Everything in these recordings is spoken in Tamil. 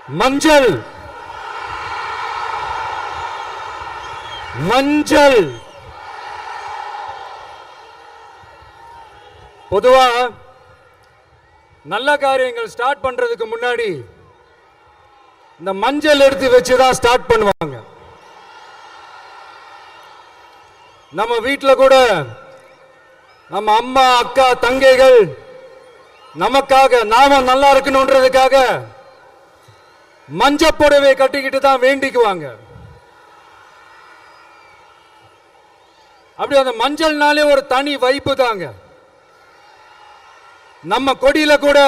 மஞ்சள் மஞ்சள் பொதுவா நல்ல காரியங்கள் ஸ்டார்ட் பண்றதுக்கு முன்னாடி இந்த மஞ்சள் எடுத்து வச்சுதான் ஸ்டார்ட் பண்ணுவாங்க. நம்ம வீட்டில் கூட நம்ம அம்மா அக்கா தங்கைகள் நமக்காக நாம நல்லா இருக்கணும்ன்றதுக்காக மஞ்சள் புடவை கட்டிக்கிட்டு தான் வேண்டிக்குவாங்க. அப்படி அந்த மஞ்சள்னாலே ஒரு தனி வைப்பு தாங்க. நம்ம கொடியில கூட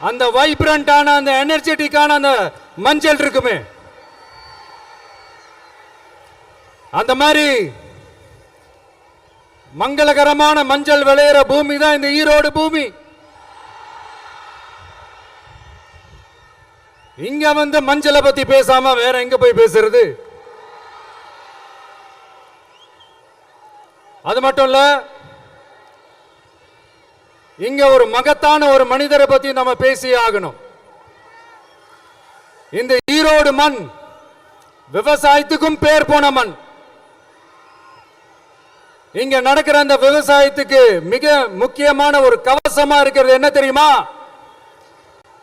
அந்த வைப்ரண்டான அந்த எனர்ஜெட்டிக்கான அந்த மஞ்சள் இருக்குமே, அந்த மாதிரி மங்களகரமான மஞ்சள் விளையிற பூமி தான் இந்த ஈரோடு பூமி. இங்க வந்து மஞ்சளை பத்தி பேசாம வேற எங்க போய் பேசுறது? அது மட்டும் இல்ல, இங்க ஒரு மகத்தான ஒரு மனிதரை பத்தி நம்ம பேசி ஆகணும். இந்த ஈரோடு மண் விவசாயத்துக்கும் பேர் போன மண். இங்க நடக்கிற அந்த விவசாயத்துக்கு மிக முக்கியமான ஒரு கவசமா இருக்கிறது என்ன தெரியுமா?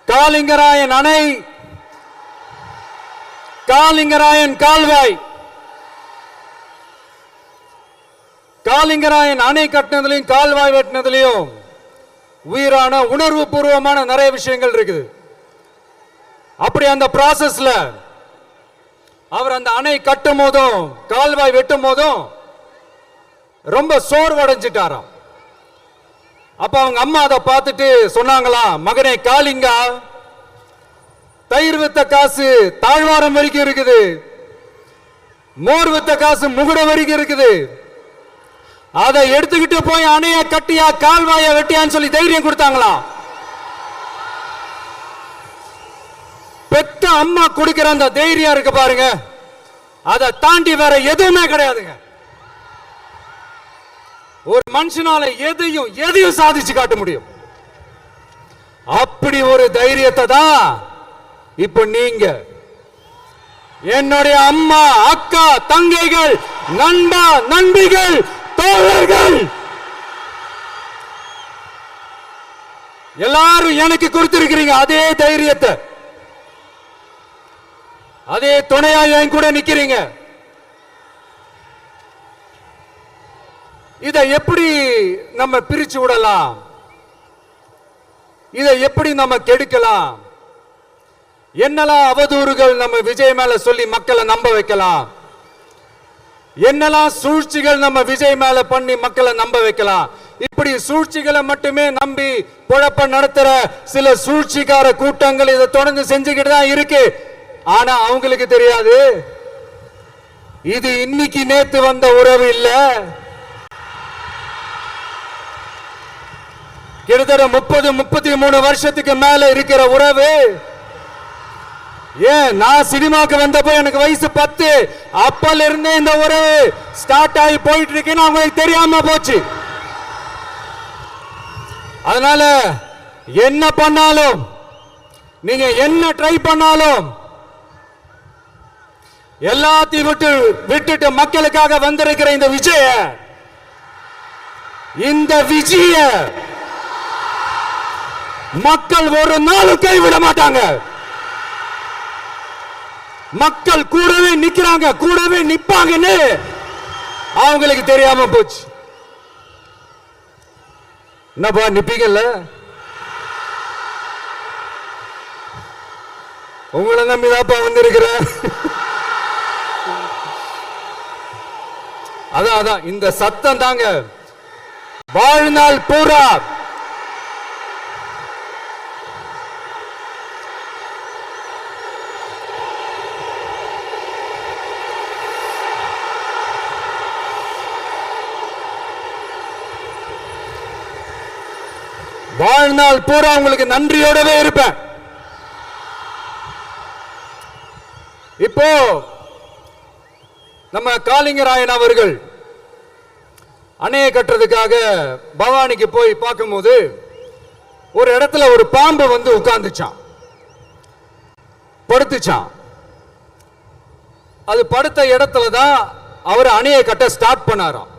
காலிங்கராயன் அணை, காலிங்கராயன் கால்வாய். காலிங்கராயன் அணை கட்டினதுலையும் கால்வாய் வெட்டினதுலையும் உயிரான உணர்வு பூர்வமான நிறைய விஷயங்கள் இருக்குது. அப்படி அந்த ப்ராசஸ்ல அவர் அந்த அணை கட்டும் போதும் கால்வாய் வெட்டும் போதும் ரொம்ப சோர்வடைஞ்சிட்டாராம். அப்ப அவங்க அம்மா அதை பார்த்துட்டு சொன்னாங்களாம், மகனே காளிங்கா, தயிர் வித்த காசு தாழ்வாரம் வரைக்கும் இருக்குது, மோர் வித்த காசு முகுட வரைக்கும் இருக்குது, அதை எடுத்துக்கிட்டு போய் அணைய கட்டியா கால்வாய வெட்டியான்னு சொல்லி தைரியம் கொடுத்தாங்களா? பெத்த அம்மா கொடுக்கிற அந்த தைரியம் இருக்கு பாருங்க, அதை தாண்டி வேற எதுவுமே கிடையாதுங்க. ஒரு மனுஷனால எதையும் சாதிச்சு காட்ட முடியும். அப்படி ஒரு தைரியத்தை தான் இப்ப நீங்க, என்னுடைய அம்மா அக்கா தங்கைகள் நண்பா நண்பிகள் தோழர்கள் எல்லாரும் எனக்கு கொடுத்திருக்கிறீங்க. அதே தைரியத்தை, அதே துணையா என் கூட நிக்கிறீங்க. இதை எப்படி நம்ம பிரிச்சு விடலாம்? இதை எப்படி நம்ம கெடுக்கலாம்? என்னெல்லாம் அவதூறுகள் நம்ம விஜய் மேல சொல்லி மக்களை நம்ப வைக்கலாம்? என்னெல்லாம் சூழ்ச்சிகள் நம்ம விஜய் மேல பண்ணி மக்களை நம்ப வைக்கலாம்? இப்படி சூழ்ச்சிகளை மட்டுமே நம்பி பொழப்ப நடத்துற சில சூழ்ச்சிக்கார கூட்டங்கள் இதை தொடர்ந்து செஞ்சுக்கிட்டு தான் இருக்கு. ஆனா அவங்களுக்கு தெரியாது, இது இன்னைக்கு நேத்து வந்த உறவு இல்ல. கிட்டத்தட்ட 30-33 வருஷத்துக்கு மேல இருக்கிற உறவு. ஏன் நான் சினிமாக்கு வந்தப்போ எனக்கு வயசு 10, அப்பல இருந்தே இந்த உறவு ஸ்டார்ட் ஆகி போயிட்டு இருக்குன்னு அவங்களுக்கு தெரியாம போச்சு. அதனால என்ன பண்ணாலும், நீங்க என்ன ட்ரை பண்ணாலும், எல்லாத்தையும் விட்டுட்டு மக்களுக்காக வந்திருக்கிற இந்த விஜய மக்கள் ஒரு நாளும் கைவிட மாட்டாங்க. மக்கள் கூடவே நிக்கிறாங்க, கூடவே நிப்பாங்கன்னு அவங்களுக்கு தெரியாம போச்சு. என்னப்பா நிப்பீங்கல்ல? உங்களை நம்பிதாப்பா வந்திருக்கிற. அதான் இந்த சத்தம் தாங்க வாழ்நாள் பூரா உங்களுக்கு நன்றியோடவே இருப்பேன். இப்போ நம்ம காளிங்கராயன் அவர்கள் அணையை கட்டுறதுக்காக பவானிக்கு போய் பார்க்கும்போது ஒரு இடத்துல ஒரு பாம்பு வந்து உட்கார்ந்துச்சான், படுத்துச்சான். அது படுத்த இடத்துல தான் அவர் அணையை கட்ட ஸ்டார்ட் பண்ணாராம்.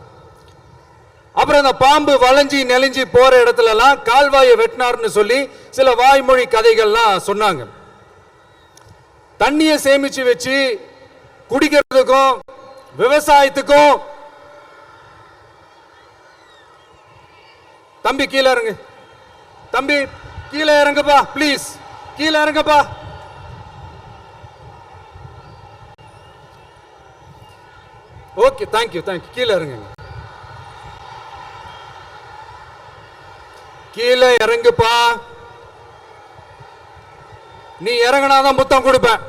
அப்புறம் அந்த பாம்பு வளைஞ்சி நெளிஞ்சி போற இடத்துல எல்லாம் கால்வாயை வெட்டினார்னு சொல்லி சில வாய்மொழி கதைகள்லாம் சொன்னாங்க. தண்ணியை சேமிச்சு வச்சு குடிக்கிறதுக்கும் விவசாயத்துக்கும். தம்பி கீழே இறங்கு, தம்பி கீழே இறங்குப்பா, பிளீஸ் கீழே இறங்குப்பா. Okay, thank you thank you. கீழே இறங்குங்க, கீழே இறங்குப்பா. நீ இறங்கினாதான் முத்தம் கொடுப்பேன்.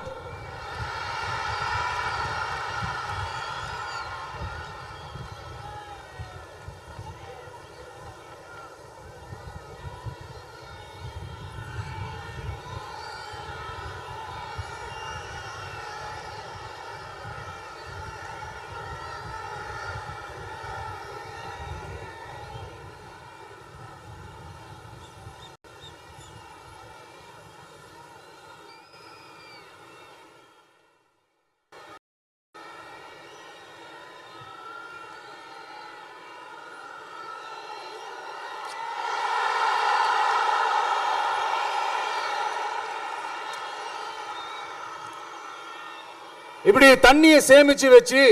இப்படி தண்ணியை சேமிச்சு வச்சு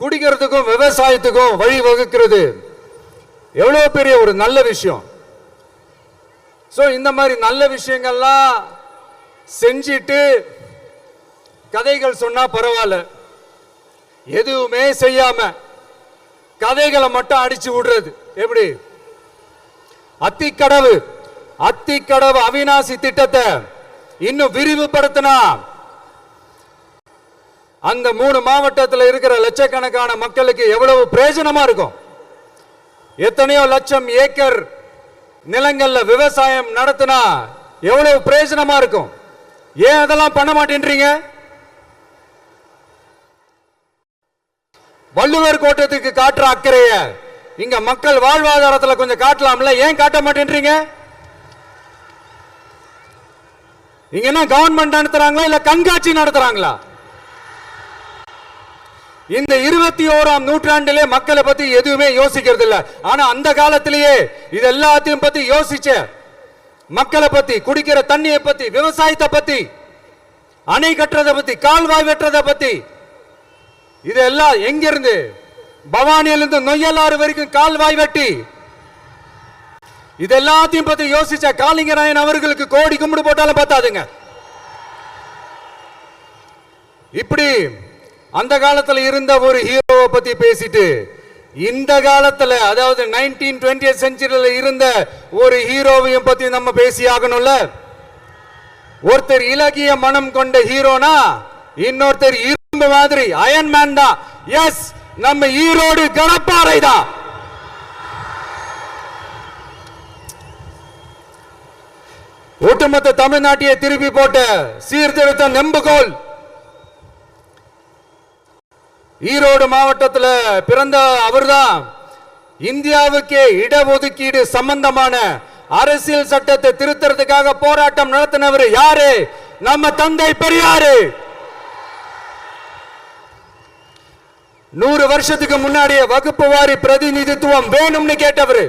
குடிக்கிறதுக்கும் விவசாயத்துக்கும் வழி வகுக்கிறது எவ்வளவு பெரிய ஒரு நல்ல விஷயம். சோ இந்த மாதிரி நல்ல விஷயங்கள்லாம் செஞ்சிட்டு கதைகள் சொன்னா பரவாயில்ல, எதுவுமே செய்யாம கதைகளை மட்டும் அடிச்சு விடுறது எப்படி? அத்திக்கடவு அவிநாசி திட்டத்தை இன்னும் விரிவுபடுத்தினா அந்த 3 மாவட்டத்தில் இருக்கிற லட்சக்கணக்கான மக்களுக்கு எவ்வளவு பிரயோஜனமா இருக்கும். எத்தனையோ லட்சம் ஏக்கர் நிலங்கள்ல விவசாயம் நடத்தினா எவ்வளவு பிரயோஜனமா இருக்கும். ஏன் அதெல்லாம் பண்ண மாட்டேன்றீங்க? வள்ளுவர் கோட்டத்துக்கு காட்டுற அக்கறைய இங்க மக்கள் வாழ்வாதாரத்தில் கொஞ்சம் காட்டலாம்ல, ஏன் காட்ட மாட்டேன்றீங்க? இங்க என்ன கவர்மெண்ட் நடத்துறாங்களா இல்ல கண்காட்சி நடத்துறாங்களா? இந்த 21ஆம் நூற்றாண்டிலே மக்களை பத்தி எதுவுமே யோசிக்கிறது இல்ல. ஆனா அந்த காலத்திலேயே இது எல்லாத்தையும் பத்தி யோசிச்ச மக்களை பத்தி, குடிக்கிற தண்ணியை பத்தி, விவசாயத்தை பத்தி, அணை கட்டுறதை பத்தி, கால்வாய் வெட்டுறதை பத்தி, இதெல்லாம் எங்கிருந்து? பவானியிலிருந்து நொய்யலாறு வரைக்கும் கால்வாய் வெட்டி இது எல்லாத்தையும் பத்தி யோசிச்ச காளிங்கராயன் அவர்களுக்கு கோடி கும்பிடு போட்டாலும் பார்த்தாதுங்க. இப்படி அந்த காலத்துல இருந்த ஒரு ஹீரோவை பத்தி பேசிட்டு இந்த காலத்துல, அதாவது 1920th செஞ்சுரியில இருந்த ஒரு ஹீரோவையும் பத்தி நம்ம பேசி ஆகணும்ல. ஒருத்தர் இலகிய மனம் கொண்ட ஹீரோனா இன்னொருத்தர் இரும்பு மாதிரி அயன்மேன் தான். எஸ், நம்ம ஈரோடு கடப்பாறை தான். ஒட்டுமொத்த தமிழ்நாட்டையே திருப்பி போட்ட சீர்திருத்த நெம்புகோல். ஈரோடு மாவட்டத்தில் பிறந்த அவர்தான். இந்தியாவுக்கே இடஒதுக்கீடு சம்பந்தமான அரசியல் சட்டத்தை திருத்தறதுக்காக போராட்டம் நடத்தினவர் யாரு? நம்ம தந்தை பெரியாரு. 100 வருஷத்துக்கு முன்னாடியே வகுப்பு வாரி பிரதிநிதித்துவம் வேணும்னு கேட்டவர்.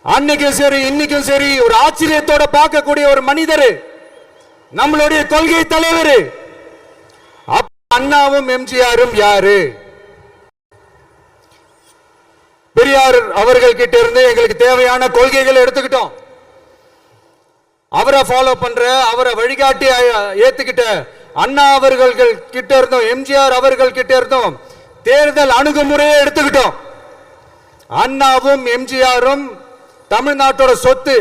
அன்னைக்கும் சரி இன்னைக்கும் சரி ஒரு ஆச்சரியத்தோட பார்க்கக்கூடிய ஒரு மனிதர், நம்மளுடைய கொள்கை தலைவர். அண்ணாவும் எம்ஜிஆரும் யாரு? பெரியார் அவர்கள் கிட்ட இருந்து எங்களுக்கு தேவையான கொள்கைகளை எடுத்துக்கிட்டோம். அவரை ஃபாலோ பண்ற, அவரை வழிகாட்டி ஏத்துக்கிட்ட அண்ணா அவர்கள் கிட்ட இருந்தோம், எம்ஜிஆர் அவர்கள் கிட்ட இருந்தோம் தேர்தல் அணுகுமுறையை எடுத்துக்கிட்டோம். அண்ணாவும் எம்ஜிஆரும் தமிழ்நாட்டோட சொத்து.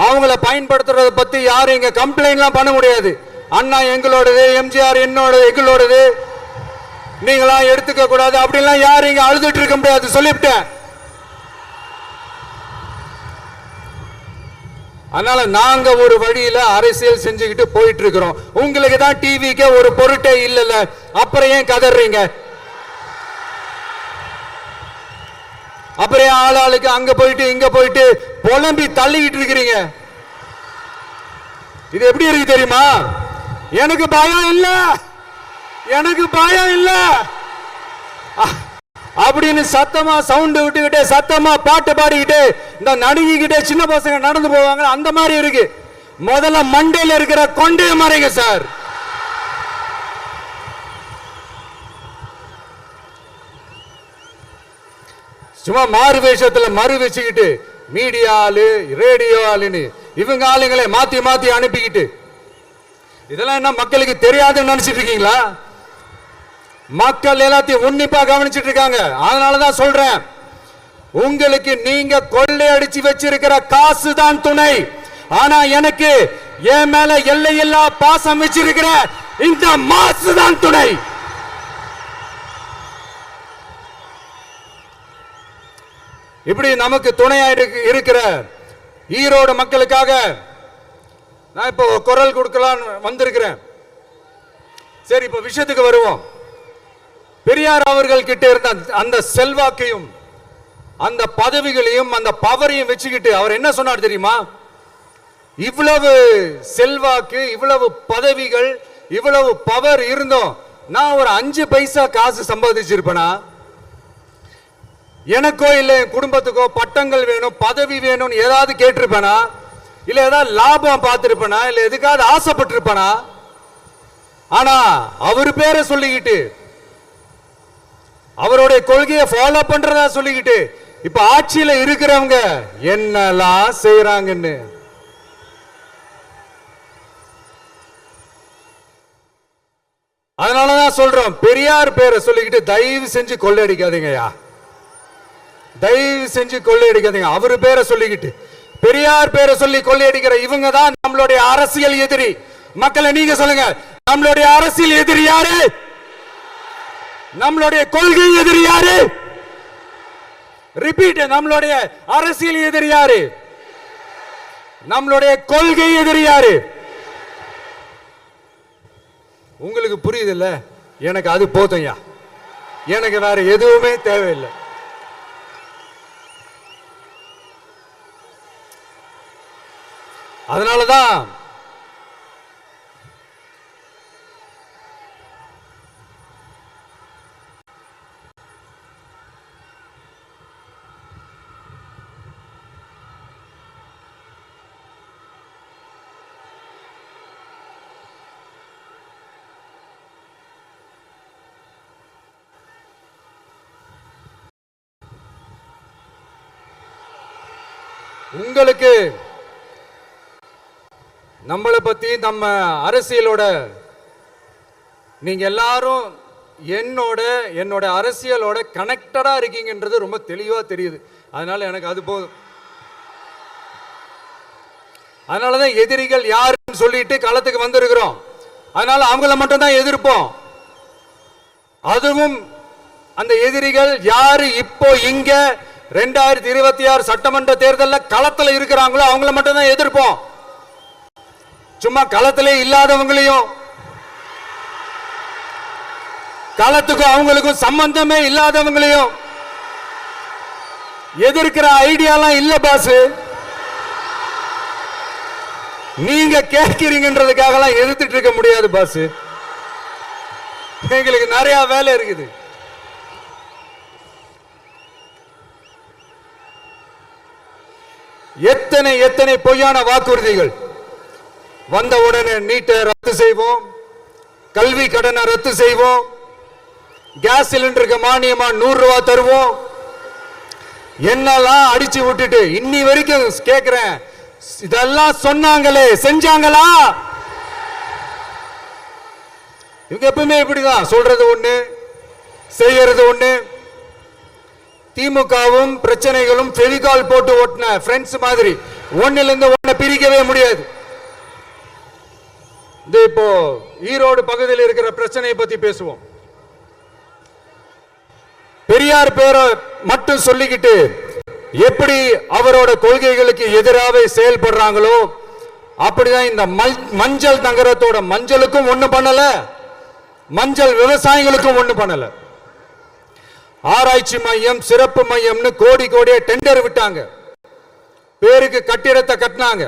அவங்களை பயன்படுத்துறத பத்தி யாரும் இங்க கம்ப்ளைண்ட்லாம் பண்ண முடியாது. அண்ணா எங்களோடது, எம்ஜிஆர் என்னோட எங்களோடது, நீங்களா எடுத்துக்க கூடாது அப்படிலாம் யாரும் இங்க அழுதுட்டு இருக்க முடியாது, சொல்லிவிட்டேன். அதனால நாங்க ஒரு வழியில அரசியல் செஞ்சுக்கிட்டு போயிட்டு இருக்கிறோம். உங்களுக்கு தான் டிவிக்கு ஒரு பொருட்டே இல்லைல்ல, அப்புறம் ஏன் கதறீங்க? அப்புறம் ஆளாளுக்கு அங்க போயிட்டு இங்க போயிட்டு புலம்பி தள்ளிக்கிட்டு இருக்கிறீங்க. இது எப்படி இருக்கு தெரியுமா? எனக்கு பயம் இல்ல, எனக்கு பயம் இல்ல அப்படின்னு சத்தமா சவுண்ட் விட்டுக்கிட்டே சத்தமா பாட்டு பாடிக்கிட்டு இந்த நடுங்கிக்கிட்டே சின்ன பசங்க நடந்து போவாங்க. அந்த மாதிரி இருக்கு. முதல்ல மண்டையில இருக்கிற கொண்டே மறைங்க சார். சும்மா மாறு வேஷத்துல மறு வச்சுக்கிட்டு மீடியா ஆளு ரேடியோ ஆளுன்னு இவங்க ஆளுங்களை மாத்தி மாத்தி அனுப்பிக்கிட்டு இதெல்லாம் என்ன மக்களுக்கு தெரியாதுன்னு நினைச்சிட்டு இருக்கீங்களா? மக்கள் எல்லாத்தையும் உன்னிப்பா கவனிச்சிட்டு இருக்காங்க. அதனாலதான் சொல்றேன், உங்களுக்கு நீங்க கொள்ளையடிச்சு வச்சிருக்கிற காசு தான் துணை. ஆனா எனக்கு என் மேல எல்லையில்லா பாசம் வச்சிருக்கிற இந்த மாசு தான் துணை. இப்படி நமக்கு துணையா இருக்கிற ஈரோடு மக்களுக்காக நான் இப்போ குரல் கொடுக்கலான்னு வந்திருக்கிறேன். சரி, இப்போ விஷயத்துக்கு வருவோம். பெரியார் அவர்கள் கிட்ட இருந்த அந்த செல்வாக்கையும் அந்த பதவிகளையும் அந்த பவரையும் வச்சுக்கிட்டு அவர் என்ன சொன்னார் தெரியுமா? இவ்வளவு செல்வாக்கு, இவ்வளவு பதவிகள், இவ்வளவு பவர் இருந்தோம் நான் ஒரு 5 பைசா காசு சம்பாதிச்சிருப்பேனா? எனக்கோ இல்ல என் குடும்பத்துக்கோ பட்டங்கள் வேணும், பதவி வேணும்னு ஏதாவது கேட்டிருப்பேனா? இல்ல ஏதாவது லாபம் பார்த்திருப்பேனா? இல்ல எதுக்காவது ஆசைப்பட்டிருப்பேனா? ஆனா அவர் பேரை சொல்லிக்கிட்டு அவருடைய கொள்கையை ஃபாலோ பண்றதா சொல்லிக்கிட்டு இப்ப ஆட்சியில இருக்கிறவங்க என்னெல்லாம் செய்யறாங்கன்னு அதனாலதான் சொல்றோம், பெரியார் பேரை சொல்லிக்கிட்டு தயவு செஞ்சு கொள்ளையடிக்காதீங்கயா, தயவு செஞ்சு கொள்ளையடிக்காதீங்க. அவரு பேரை சொல்லிக்கிட்டு பெரியார் பேரை சொல்லி கொள்ளையடிக்கிற இவங்க தான் நம்மளுடைய அரசியல் எதிரி. மக்களை நீங்க சொல்லுங்க, நம்மளுடைய அரசியல் எதிரி யாரு? நம்மளுடைய கொள்கை எதிரி யாரு? ரிப்பீட், நம்மளுடைய அரசியல் எதிரி யாரு? நம்மளுடைய கொள்கை எதிரி யாரு? உங்களுக்கு புரியுது இல்ல? எனக்கு அது போதும்யா, எனக்கு வேற எதுவுமே தேவையில்லை. அதனாலதான் உங்களுக்கு நம்மளை பத்தி நம்ம அரசியலோட நீங்க எல்லாரும் என்னோட அரசியலோட கனெக்டடா இருக்கீங்கன்றது ரொம்ப தெளிவா தெரியுது. அதனால எனக்கு அது போதும். அதனாலதான் எதிரிகள் யாருன்னு சொல்லிட்டு களத்துக்கு வந்திருக்கிறோம். அதனால அவங்கள மட்டும் தான் எதிர்ப்போம். அதுவும் அந்த எதிரிகள் யாரு இப்போ இங்க 2026 சட்டமன்ற தேர்தலில் களத்துல இருக்கிறாங்களோ அவங்கள மட்டும் தான் எதிர்ப்போம். சும்மா களத்திலே இல்லாதவங்களையும், களத்துக்கும் அவங்களுக்கும் சம்பந்தமே இல்லாதவங்களையும் எதிர்க்கிற ஐடியாலாம் இல்ல பாஸ். நீங்க கேட்கிறீங்கன்றதுக்காக எல்லாம் எதிர்த்துட்டு இருக்க முடியாது பாஸ். எங்களுக்கு நிறைய வேலை இருக்குது. எத்தனை எத்தனை பொய்யான வாக்குறுதிகள். வந்த உடனே நீட்டை ரத்து செய்வோம், கல்வி கடனை ரத்து செய்வோம், கேஸ் சிலிண்டருக்கு மானியமா 100 ரூபாய் தருவோம், என்னெல்லாம் அடிச்சு விட்டுட்டு இன்னி வரைக்கும் கேட்கிறேன், இதெல்லாம் சொன்னாங்களே செஞ்சாங்களா? இவங்க எப்பவுமே இப்படிதான், சொல்றது ஒண்ணு செய்யறது ஒண்ணு. திமுகவும் பிரச்சனைகளும் ஃபெவிகால் போட்டு ஓட்டின ஃப்ரெண்ட்ஸ் மாதிரி ஒன்னில இருந்து ஒன்ன பிரிக்கவே முடியாது. இப்போ ஈரோடு பகுதியில் இருக்கிற பிரச்சனையை பத்தி பேசுவோம். பெரியார் பேரை மட்டும் சொல்லிக்கிட்டு எப்படி அவரோட கொள்கைகளுக்கு எதிராக செயல்படுறாங்களோ அப்படிதான் இந்த மஞ்சள் நகரத்தோட மஞ்சளுக்கும் ஒண்ணு பண்ணல, மஞ்சள் விவசாயிகளுக்கும் ஒண்ணு பண்ணல. ஆராய்ச்சி மையம், சிறப்பு மையம்னு கோடி கோடியே டெண்டர் விட்டாங்க. பேருக்கு கட்டிடத்தை கட்டினாங்க.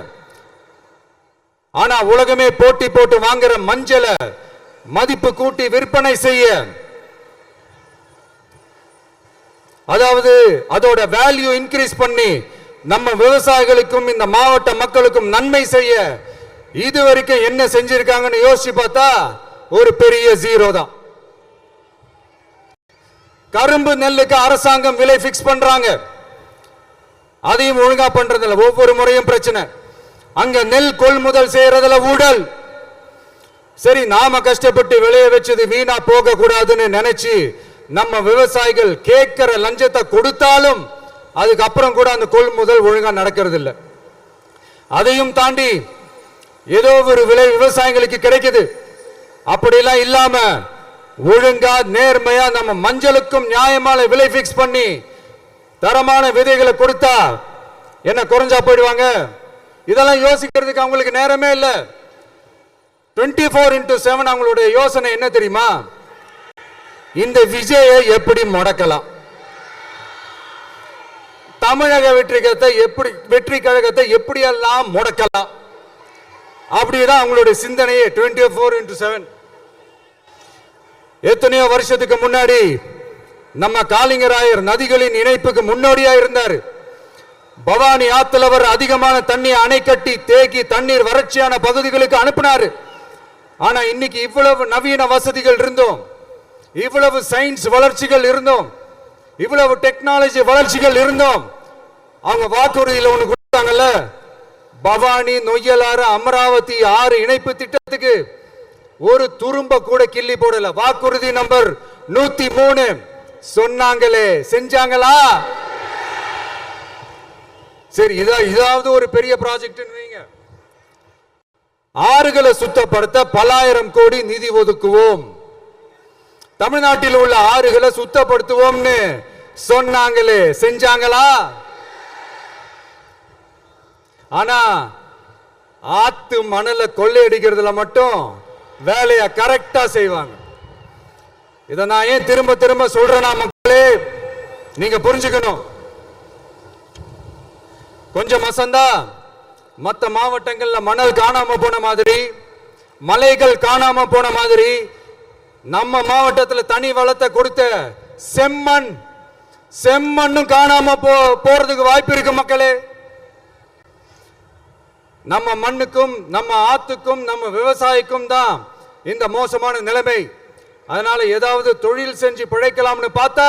ஆனா உலகமே போட்டி போட்டு வாங்குற மஞ்சளை மதிப்பு கூட்டி விற்பனை செய்ய, அதாவது அதோட வேல்யூ இன்க்ரீஸ் பண்ணி நம்ம விவசாயிகளுக்கும் இந்த மாவட்ட மக்களுக்கும் நன்மை செய்ய இதுவரைக்கும் என்ன செஞ்சிருக்காங்கன்னு யோசிச்சு பார்த்தா ஒரு பெரிய ஜீரோ தான். கரும்பு நெல்லுக்கு அரசாங்கம் விலை பிக்ஸ் பண்றாங்க, அதையும் ஒழுங்கா பண்றதில்ல. ஒவ்வொரு முறையும் பிரச்சனை. அங்க நெல் கொள்முதல் செய்யறதுல ஊழல். சரி, நாம கஷ்டப்பட்டு விளைய வச்சது வீணா போக கூடாதுன்னு நினைச்சு நம்ம விவசாயிகள் கேட்கிற லஞ்சத்தை கொடுத்தாலும் அதுக்கப்புறம் கூட அந்த கொள்முதல் ஒழுங்கா நடக்கிறது இல்லை. அதையும் தாண்டி ஏதோ ஒரு விலை விவசாயிகளுக்கு கிடைக்குது. அப்படிலாம் இல்லாம ஒழுங்கா நேர்மையா நம்ம மஞ்சளுக்கும் நியாயமான விலை பிக்ஸ் பண்ணி தரமான விதைகளை கொடுத்தா என்ன குறைஞ்சா போயிடுவாங்க? இதெல்லாம் யோசிக்கிறதுக்கு அவங்களுக்கு நேரமே இல்லை. 24x7 அவங்களுடைய யோசனை என்ன தெரியுமா? இந்த விஜயை எப்படி முடக்கலாம், தமிழக வெற்றி கழகத்தை எப்படியெல்லாம் முடக்கலாம், அப்படிதான் அவங்களுடைய சிந்தனையே 24x7. எத்தனையோ வருஷத்துக்கு முன்னாடி நம்ம காளிங்கராயர் நதிகளின் இணைப்புக்கு முன்னோடியா இருந்தார். பவானி ஆத்துல வர அதிகமான தண்ணீர் அணை கட்டி தேக்கி தண்ணீர் வறட்சியான பகுதிகளுக்கு அனுப்பினாரு. ஆனா இன்னைக்கு இவ்வளவு நவீன வசதிகள் இருந்தோம், இவ்வளவு சயின்ஸ் வளர்ச்சிகள் இருந்தோம், இவ்வளவு டெக்னாலஜி வளர்ச்சிகள் இருந்தோம், அவங்க வாக்குறுதியில் ஒண்ணு கொடுத்தாங்கல்ல, பவானி நொய்யலாறு அமராவதி 6 இணைப்பு திட்டத்துக்கு ஒரு துரும்ப கூட கிள்ளி போடல. வாக்குறுதி நம்பர் 103 சொன்னாங்களே, செஞ்சாங்களா? சரி, இதாவது ஒரு பெரிய ப்ராஜெக்ட். ஆறுகளை சுத்தப்படுத்த பல்லாயிரம் கோடி நிதி ஒதுக்குவோம், தமிழ்நாட்டில் உள்ள ஆறுகளை சுத்தப்படுத்துவோம்னு சொன்னாங்களே, செஞ்சாங்களா? ஆனா ஆத்து மணலை கொள்ளையடிக்கிறதுல மட்டும் வேலையை கரெக்டா செய்வாங்க. இதை நான் ஏன் திரும்ப திரும்ப சொல்றேன்னா, மக்களே நீங்க புரிஞ்சுக்கணும். கொஞ்சம் மசந்தா மற்ற மாவட்டங்கள்ல மணல் காணாம போன மாதிரி, மலைகள் காணாம போன மாதிரி, நம்ம மாவட்டத்தில் தனி வளத்தை கொடுத்த செம்மண்ணும் காணாம போறதுக்கு வாய்ப்பு இருக்கு. மக்களே, நம்ம மண்ணுக்கும் நம்ம ஆத்துக்கும் நம்ம விவசாயிக்கும் தான் இந்த மோசமான நிலைமை. அதனால ஏதாவது தொழில் செஞ்சு பிழைக்கலாம்னு பார்த்தா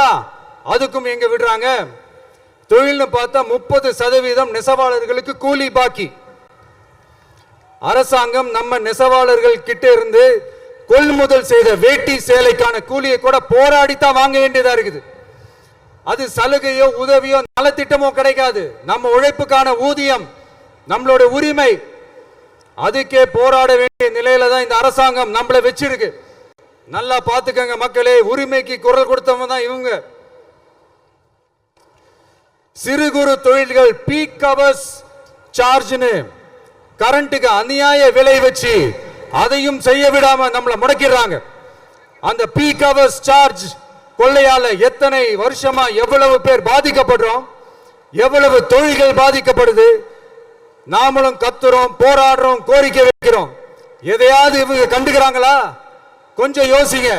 அதுக்கும் எங்க விடுறாங்க? தொழில்னு பார்த்தா 30% நெசவாளர்களுக்கு கூலி பாக்கி. அரசாங்கம் நம்ம நெசவாளர்கள் கிட்ட இருந்து கொள்முதல் செய்த வேட்டி சேலைக்கான கூலியை கூட போராடித்தான் வாங்க வேண்டியதா இருக்குது. அது சலுகையோ உதவியோ நலத்திட்டமோ கிடைக்காது. நம்ம உழைப்புக்கான ஊதியம், நம்மளோட உரிமை, அதுக்கே போராட வேண்டிய நிலையில தான் இந்த அரசாங்கம் நம்மளை வச்சிருக்கு. நல்லா பார்த்துக்கங்க மக்களே, உரிமைக்கு குரல் கொடுத்தவங்க தான் இவங்க. சிறு குறு தொழில்கள் பீக் ஹவர்ஸ் சார்ஜ்னு கரண்ட்டுக்கு அநியாய விலை வச்சு அதையும் செய்ய விடாம நம்மளை முடக்கிறாங்க. அந்த பீக் ஹவர்ஸ் சார்ஜ் கொள்ளையால எத்தனை வருஷமா எவ்வளவு பேர் பாதிக்கப்படுறோம், எவ்வளவு தொழில்கள் பாதிக்கப்படுது. நாமளும் கத்துறோம், போராடுறோம், கோரிக்கை வைக்கிறோம். எதையாவது இவங்க கண்டுக்கிறாங்களா? கொஞ்சம் யோசிங்க.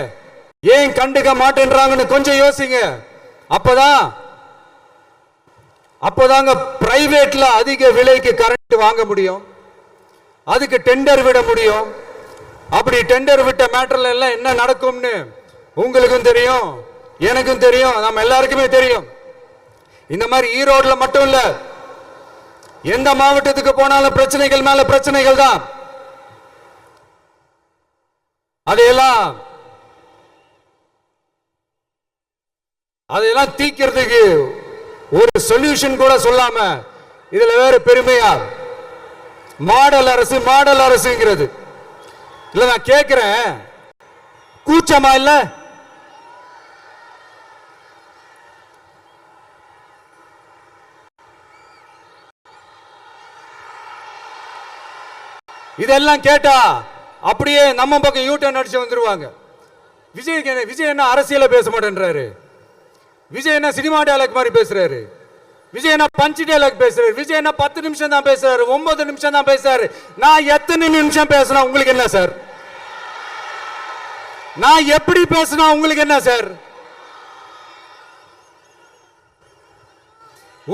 ஏன் கண்டுக்க மாட்டேன்றாங்கன்னு கொஞ்சம் யோசிங்க. அப்போதாங்க பிரைவேட்ல அதிக விலைக்கு கரண்ட் வாங்க முடியும், அதுக்கு டெண்டர் விட முடியும். அப்படி டெண்டர் விட்ட மேட்டர்ல எல்லாம் என்ன நடக்கும்னு உங்களுக்கும் தெரியும், எனக்கும் தெரியும், நம்ம எல்லாருக்குமே தெரியும். இந்த மாதிரி ஈரோடுல மட்டும் இல்ல, எந்த மாவட்டத்துக்கு போனாலும் பிரச்சனைகள் மேல பிரச்சனைகள் தான். அதையெல்லாம் தீக்கிறதுக்கு ஒரு சொல்யூஷன் கூட சொல்லாம இதுல வேற பெருமையா மாடல் அரசுங்கிறது இல்ல. நான் கேட்கிறேன், கூச்சமா இல்ல? இதெல்லாம் கேட்டா அப்படியே நம்ம பக்கம் யூ டர்ன் அடிச்சு வந்துருவாங்க. விஜய் என்ன அரசியல பேச மாட்டேன்றாரு? விஜய் என்ன சினிமா டயலாக் மாதிரி பேசுறாரு, விஜய் என்ன பஞ்ச் டயலாக் பேசுறாரு, விஜய் என்ன 10 நிமிஷம் தான் பேசுறாரு, 9 நிமிஷம் தான் பேசுறாரு. நான் எத்தனை நிமிஷம் பேசினா உங்களுக்கு என்ன சார்? நான் எப்படி பேசினா உங்களுக்கு என்ன சார்?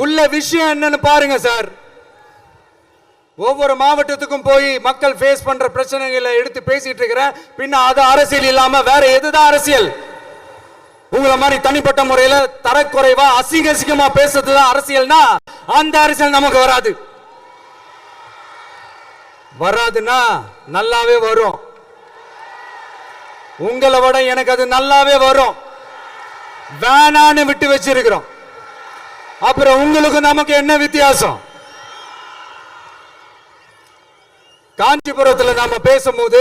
உள்ள விஷயம் என்னன்னு பாருங்க சார். ஒவ்வொரு மாவட்டத்துக்கும் போய் மக்கள் ஃபேஸ் பண்ற பிரச்சனைகளை எடுத்து பேசிட்டு இருக்கிறேன். பின்ன அது அரசியல் இல்லாம வேற எதுதான் அரசியல்? உங்களை மாதிரி தனிப்பட்ட முறையில தரக்குறைவா அசிங்கமா பேசுறதுதான் அரசியல்னா அந்த அரசியல் நமக்கு வராது. வராதுன்னா நல்லாவே வரும். உங்களை விட எனக்கு அது நல்லாவே வரும். வேணான்னு விட்டு வச்சிருக்கிறோம். அப்புறம் உங்களுக்கு நமக்கு என்ன வித்தியாசம்? காஞ்சிபுரத்தில் நாம பேசும்போது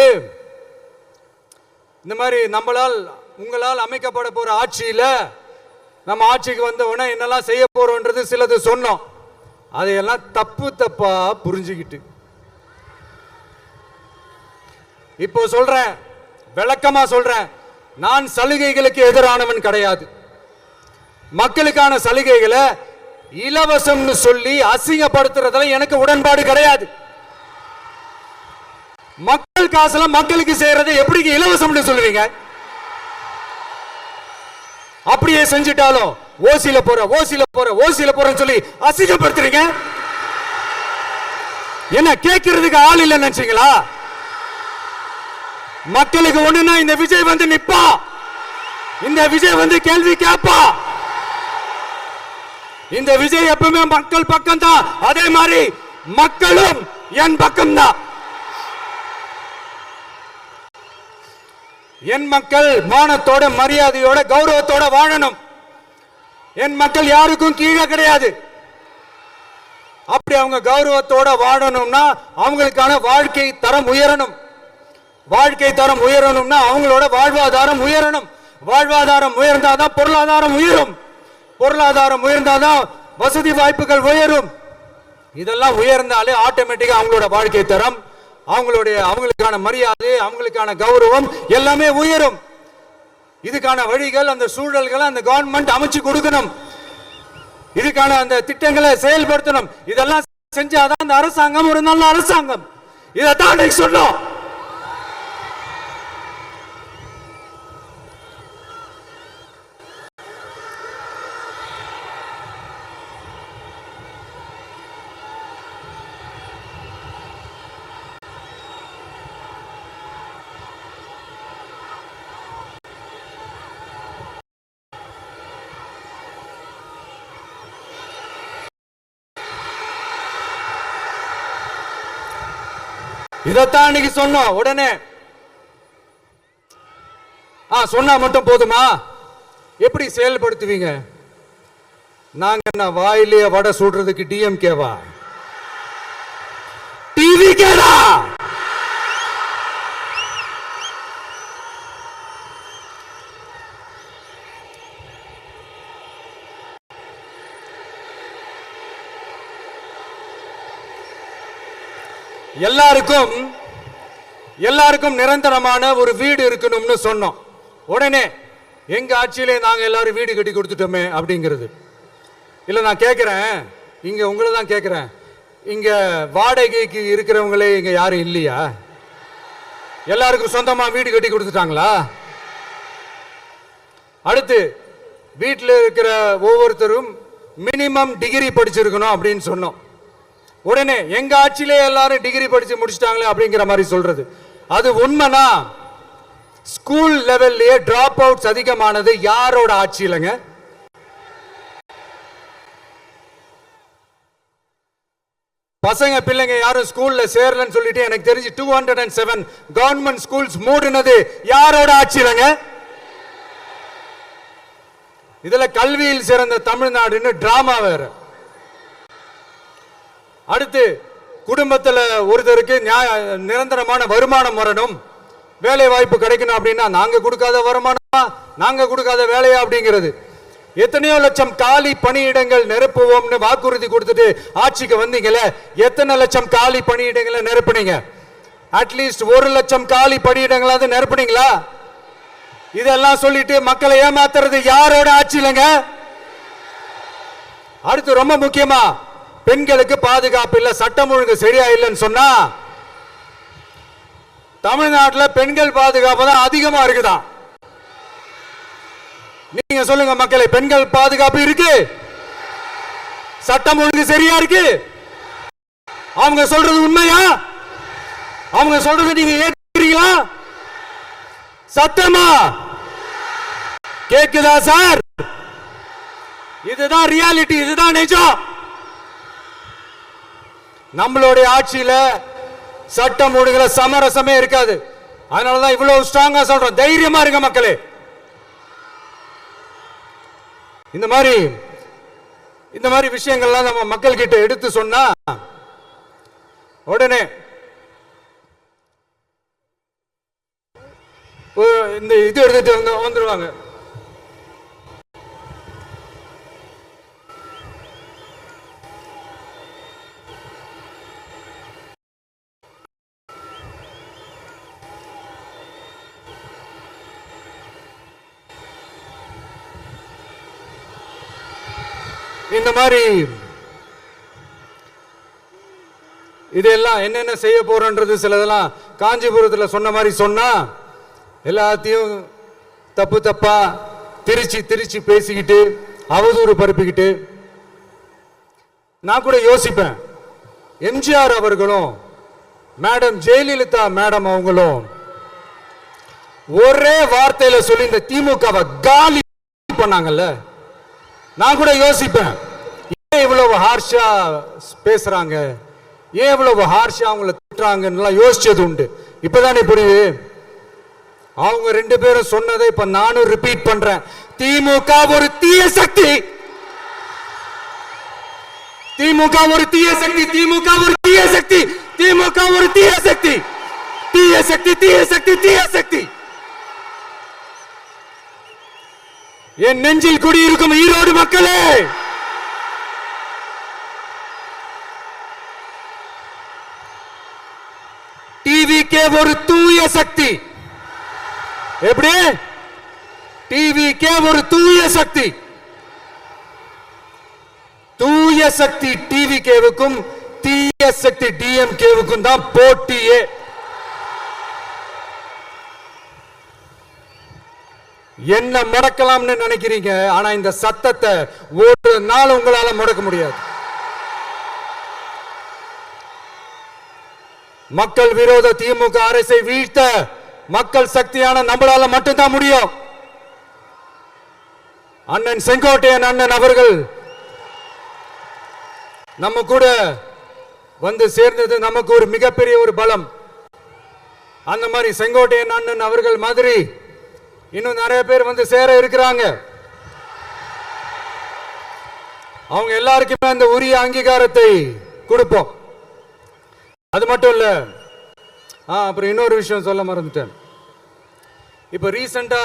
இந்த மாதிரி நம்மளால் உங்களால் அமைக்கப்பட போற ஆட்சியில நம்ம ஆட்சிக்கு வந்த உடனே என்னெல்லாம் செய்ய போறோம்ன்றது சிலது சொன்னோம். அதையெல்லாம் தப்பா புரிஞ்சுக்கிட்டு இப்போ சொல்றேன், விளக்கமா சொல்றேன். நான் சலுகைகளுக்கு எதிரானவன் கிடையாது. மக்களுக்கான சலுகைகளை இலவசம்னு சொல்லி அசிங்கப்படுத்துறதுல எனக்கு உடன்பாடு கிடையாது. மக்கள் காசுல மக்களுக்கு செய்யறதை எப்படி இலவசம்னு சொல்லுவீங்க? அப்படியே செஞ்சிட்டாலும் ஓசில போறேன்னு சொல்லி அசிங்கப்படுத்துறீங்க. என்ன கேட்கறதுக்கு ஆள் இல்லைன்னு நினைச்சீங்களா? மக்களுக்கு ஒண்ணுன்னா இந்த விஜய் வந்து நிப்பா, இந்த விஜய் வந்து கேள்வி கேட்பா. இந்த விஜய் எப்பவுமே மக்கள் பக்கம் தான். அதே மாதிரி மக்களும் என் பக்கம் தான். என் மக்கள் மானத்தோட மரியாதையோட கௌரவத்தோட வாழணும். என் மக்கள் யாருக்கும் கீழே கிடையாது. அப்படி அவங்க கௌரவத்தோட வாழணும்னா அவங்களுக்கான வாழ்க்கை தரம் உயரணும். வாழ்க்கை தரம் உயரணும்னா அவங்களோட வாழ்வாதாரம் உயரணும். வாழ்வாதாரம் உயர்ந்தாதான் பொருளாதாரம் உயரும். பொருளாதாரம் உயர்ந்தாதான் வசதி வாய்ப்புகள் உயரும். இதெல்லாம் உயர்ந்தாலே ஆட்டோமேட்டிக்கா அவங்களோட வாழ்க்கை தரம், அவங்களுக்கான மரியாதை, அவங்களுக்கான கௌரவம் எல்லாமே உயரும். இதுக்கான வழிகள், அந்த சூழல்களை அந்த கவர்மெண்ட் அமைச்சு கொடுக்கணும். இதுக்கான அந்த திட்டங்களை செயல்படுத்தணும். இதெல்லாம் செஞ்சாதான் அந்த அரசாங்கம் ஒரு நல்ல அரசாங்கம். இதைத்தான் சொன்னோம். இதைத்தான் இன்னைக்கு சொன்னோம். உடனே சொன்னா மட்டும் போதுமா? எப்படி செயல்படுத்துவீங்க? நாங்க என்ன வாயிலேயே வடை சுடுறதுக்கு டிஎம்கேவா? டிவிகேடா? எல்லாருக்கும் நிரந்தரமான ஒரு வீடு இருக்கணும்னு சொன்னோம். உடனே எங்க ஆட்சியிலே நாங்க எல்லாரும் வீடு கட்டி கொடுத்துட்டோமே அப்படிங்கிறது இல்ல. நான் கேட்கிறேன், இங்க உங்களை தான் கேட்கிறேன், இங்க வாடகைக்கு இருக்கிறவங்களே இங்க யாரும் இல்லையா? எல்லாருக்கும் சொந்தமா வீடு கட்டி கொடுத்துட்டாங்களா? அடுத்து வீட்டில் இருக்கிற ஒவ்வொருத்தரும் மினிமம் டிகிரி படிச்சிருக்கணும் அப்படின்னு சொன்னோம். உடனே எங்க ஆட்சியிலே எல்லாரும் டிகிரி படிச்சு முடிச்சிட்டாங்களே அப்படிங்கிற மாதிரி சொல்றது அது உண்மைனா? ஸ்கூல் லெவல்லையே டிராப் அவுட்ஸ் அதிகமானது யாரோட ஆட்சியிலங்க? பசங்க பிள்ளைங்க யாரும் ஸ்கூல்ல சேரலன்னு சொல்லிட்டு எனக்கு தெரிஞ்சு 207 கவர்மெண்ட் ஸ்கூல்ஸ் மூடுனது யாரோட ஆட்சியிலங்க? இதுல கல்வியில் சிறந்த தமிழ்நாடுன்னு டிராமா வேற. அடுத்து குடும்பத்தில் ஒருத்தருக்கு நிரந்தரமான வருமானம் வரணும், வேலை வாய்ப்பு கிடைக்கணும் அப்படின்னா நாங்க கொடுக்காத வருமானமா, நாங்க கொடுக்காத வேலையா அப்படிங்கிறது. எத்தனையோ லட்சம் காலி பணியிடங்கள் நிரப்புவோம்னு வாக்குறுதி கொடுத்துட்டு ஆட்சிக்கு வந்தீங்களே, எத்தனை லட்சம் காலி பணியிடங்களை நிரப்புனீங்க? அட்லீஸ்ட் 1 லட்சம் காலி பணியிடங்களாவது நிரப்புனீங்களா? இதெல்லாம் சொல்லிட்டு மக்களை ஏமாத்துறது யாரோட ஆட்சியிலங்க? அடுத்து ரொம்ப முக்கியமா பெண்களுக்கு பாதுகாப்பு இல்ல, சட்டம் ஒழுங்கு சரியா இல்லைன்னு சொன்னா தமிழ்நாட்டில் பெண்கள் பாதுகாப்பு தான் அதிகமா இருக்குதான். நீங்க சொல்லுங்க மக்களை, பெண்கள் பாதுகாப்பு இருக்கு, சட்டம் ஒழுங்கு சரியா இருக்கு? அவங்க சொல்றது உண்மையா? அவங்க சொல்றது நீங்க ஏத்துக்கிறீங்களா? சத்தமா கேக்குதா சார்? இதுதான் ரியாலிட்டி, இதுதான் நிஜம். நம்மளுடைய ஆட்சியில சட்டம் ஒழுங்குல சமரசமே இருக்காது. அதனாலதான் இவ்வளவு ஸ்ட்ராங்கா சொல்றோம், தைரியமா இருங்க மக்களே. இந்த மாதிரி விஷயங்கள்லாம் நம்ம மக்கள் கிட்ட எடுத்து சொன்னா உடனே இந்த இது எடுத்துட்டு வந்துருவாங்க. இந்த மாதிரி இதெல்லாம் என்னென்ன செய்ய போறோன்றது சிலதெல்லாம் காஞ்சிபுரத்தில் சொன்ன மாதிரி சொன்னா எல்லாத்தையும் தப்பு தப்பா திருச்சி பேசிக்கிட்டு அவதூறு பரப்பிக்கிட்டு. நான் கூட யோசிப்பேன், எம்ஜிஆர் அவர்களும் மேடம் ஜெயலலிதா மேடம் அவங்களும் ஒரே வார்த்தையில சொல்லி இந்த திமுகவை காலி பண்ணாங்கல்ல. நான் கூட யோசிப்பேன், ஏன் இவ்வளவு ஹார்ஷா பேசுறாங்க, ஏன் இவ்வளவு ஹார்ஷா அவங்களை திட்டுறாங்கன்னு யோசிச்சது உண்டு. இப்பதானே புரியுது. அவங்க ரெண்டு பேரும் சொன்னதை இப்ப நானும் ரிப்பீட் பண்றேன். திமுக ஒரு தீய சக்தி, திமுக ஒரு தீய சக்தி, திமுக ஒரு தீய சக்தி, திமுக ஒரு தீய சக்தி, தீய சக்தி, தீய சக்தி, தீய சக்தி. என் நெஞ்சில் குடியிருக்கும் ஈரோடு மக்களே, டிவிகே ஒரு தூய சக்தி. எப்படி? டிவிகே ஒரு தூய சக்தி. தூய சக்தி டிவிகேவுக்கும் தீய சக்தி டிஎம்கேவுக்கும் தான் போட்டியே. என்ன முடக்கலாம்னு நினைக்கிறீங்க, ஆனா இந்த சத்தத்தை ஒரு நாள் உங்களால முடக்க முடியாது. மக்கள் விரோத திமுக அரசை வீழ்த்த மக்கள் சக்தியான நம்மளால மட்டும்தான் முடியும். அண்ணன் செங்கோட்டையன் அண்ணன் அவர்கள் நம்ம கூட வந்து சேர்ந்தது நமக்கு ஒரு மிகப்பெரிய ஒரு பலம். அந்த மாதிரி செங்கோட்டையன் அண்ணன் அவர்கள் மாதிரி இன்னும் நிறைய பேர் வந்து சேர இருக்கிறாங்க. அவங்க எல்லாருக்குமே அந்த உரிய அங்கீகாரத்தை கொடுப்போம். அது மட்டும் இல்ல, அப்புறம் இன்னொரு விஷயம் சொல்ல மறந்துட்டேன். இப்ப ரீசெண்டா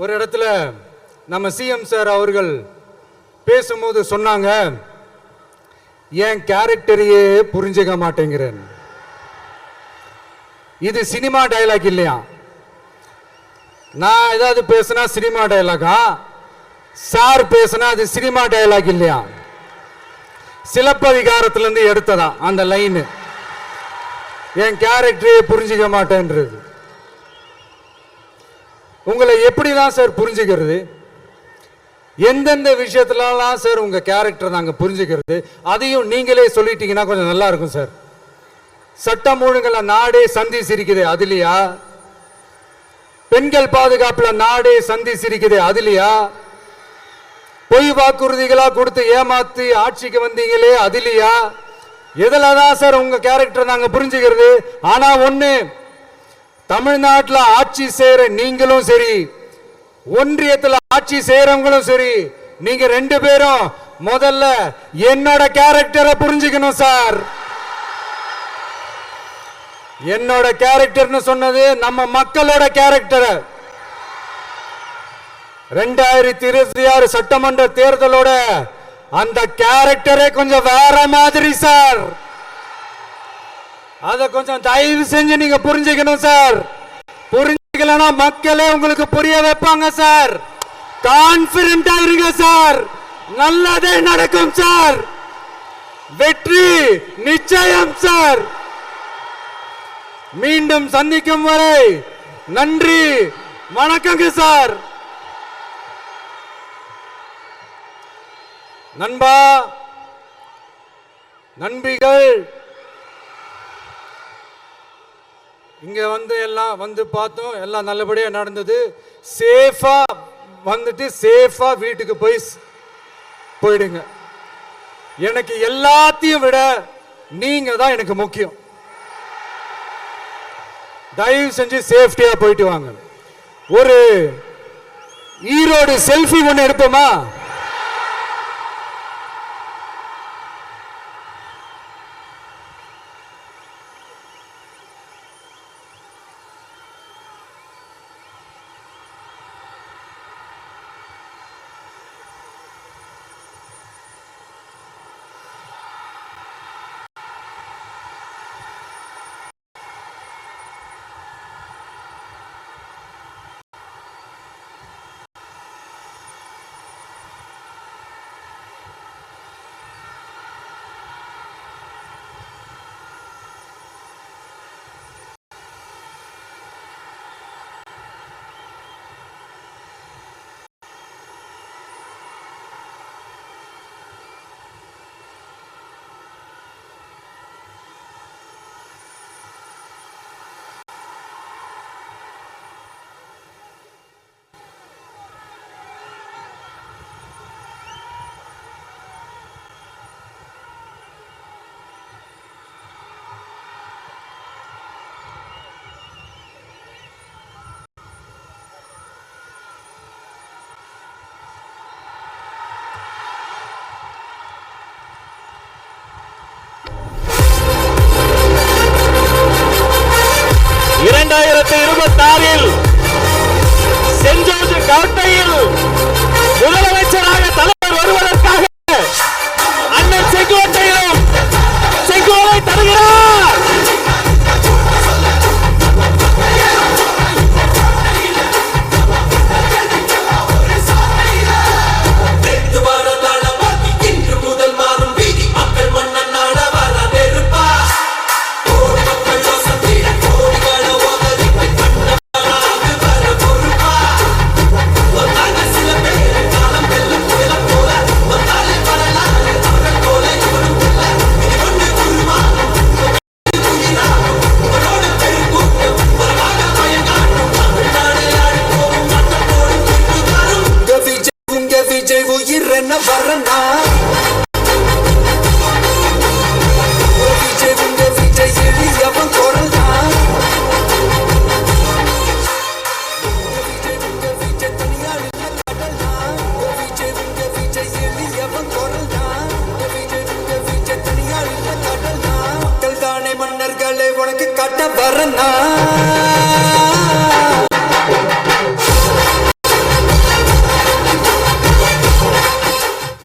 ஒரு இடத்துல நம்ம சிஎம் சார் அவர்கள் பேசும்போது சொன்னாங்க, என் கேரக்டரையே புரிஞ்சுக்க மாட்டேங்கிறேன். இது சினிமா டயலாக் இல்லையா? நான் ஏதாவது பேசினா சினிமா டயலாகா? சார் பேசினா அது சினிமா டயலாக் இல்லையா? சிலப்பதிகாரத்திலிருந்து எடுத்ததா அந்த லைன். என் கேரக்டரே புரிஞ்சுக்க மாட்டேன்றது. உங்களை எப்படிதான் சார் புரிஞ்சுக்கிறது? எந்தெந்த விஷயத்துலலாம் சார் உங்க கேரக்டர் நாங்க புரிஞ்சுக்கிறது? அதையும் நீங்களே சொல்லிட்டீங்கன்னா கொஞ்சம் நல்லா இருக்கும் சார். சட்டம் ஒழுங்குல நாடே சந்தி சிரிக்குது, அதுலயா? பெண்கள் பாதுகாப்புல நாடே சந்தி சிரிக்குது, அதுலயா? பொய் வாக்குறுதிகளா கொடுத்து ஏமாத்தி ஆட்சிக்கு வந்தீங்களே, அதுலயா? எதுலதான் சார் உங்க கேரக்டர் நாங்க புரிஞ்சுக்கிறது? ஆனா ஒண்ணு, தமிழ்நாட்டில் ஆட்சி செய்யற நீங்களும் சரி, ஒன்றியத்தில் ஆட்சி செய்யறவங்களும் சரி, நீங்க ரெண்டு பேரும் முதல்ல என்னோட கேரக்டரை புரிஞ்சுக்கணும் சார். என்னோட கேரக்டர்னு சொன்னது நம்ம மக்களோட கேரக்டர். 2026 சட்டமன்ற தேர்தலோட அந்த கேரக்டரே கொஞ்சம் வேற மாதிரி சார். அத கொஞ்சம் தயவு செஞ்சு நீங்க புரிஞ்சுக்கணும் சார். புரிஞ்சுக்கலனா மக்களே உங்களுக்கு புரிய வைப்பாங்க சார். கான்பிடென்டா இருங்க சார். நல்லதே நடக்கும் சார். வெற்றி நிச்சயம் சார். மீண்டும் சந்திக்கும் வரை நன்றி, வணக்கங்க சார். நண்பா, நண்பிகள், இங்க எல்லாம் பார்த்தோம், எல்லாம் நல்லபடியா நடந்தது. சேஃபா வந்துட்டு சேஃபா வீட்டுக்கு போயிடுங்க. எனக்கு எல்லாத்தையும் விட நீங்க தான் எனக்கு முக்கியம். தயவு செஞ்சு சேஃப்டியா போயிட்டு வாங்க. ஒரு ஈரோடு செல்ஃபி ஒன்று எடுப்போமா? செஞ்சோறு கோட்டையில் முதலமைச்சராக தலைவர் வருவதற்காக அண்ணன் செங்கோட்டையிலும் செங்கோலை தருகிறார். மன்னர்களை உனக்கு கட்ட வரனா